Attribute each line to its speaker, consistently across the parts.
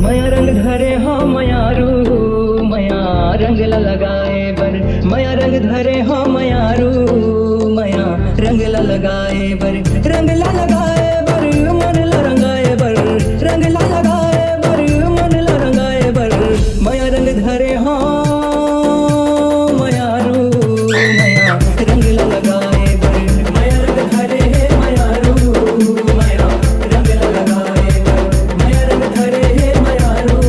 Speaker 1: मया रंग धरे हो मयारू मया रंग लगाए बर मया रंग धरे हो मयारू मया रंग लगाए बर रंग लगाए बर मन ला रंगाए बर रंग लगाए बर मन ला रंगाए बर मया रंग धरे हो मयारू मया रंग लगाए बर मया रंग धरे है मयारू मया रंग लगाए बर मया रंग धरे है मयारू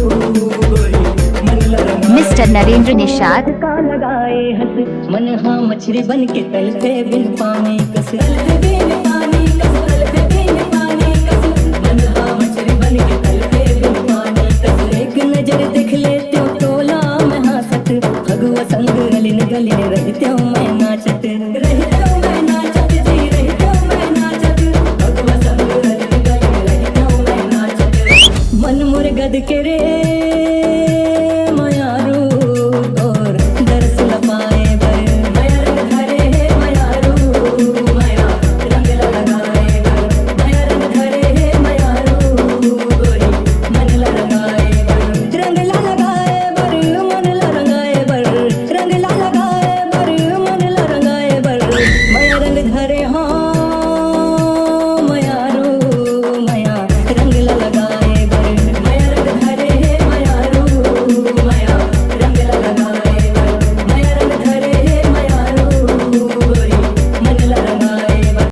Speaker 1: गोरी मन ला रंगाए
Speaker 2: मिस्टर नरेंद्र निषाद
Speaker 1: का लगाए हंस मन हाँ मछली बन के तल पे बिन पानी कस तल पे बिन पानी कस तल पे बिन पानी कस मन हाँ मछली बन के तल पे बिन पानी कस एक नजर देख लेते हो टोला मैं हंसत भगवा संग गलिन गलिन रहते हो मैं नाचत रहते हो मैं नाचत जी रहते हो मैं नाचत भगवा संग गलिन गलिन रहते हो मैं नाचत मन मोर गद के रे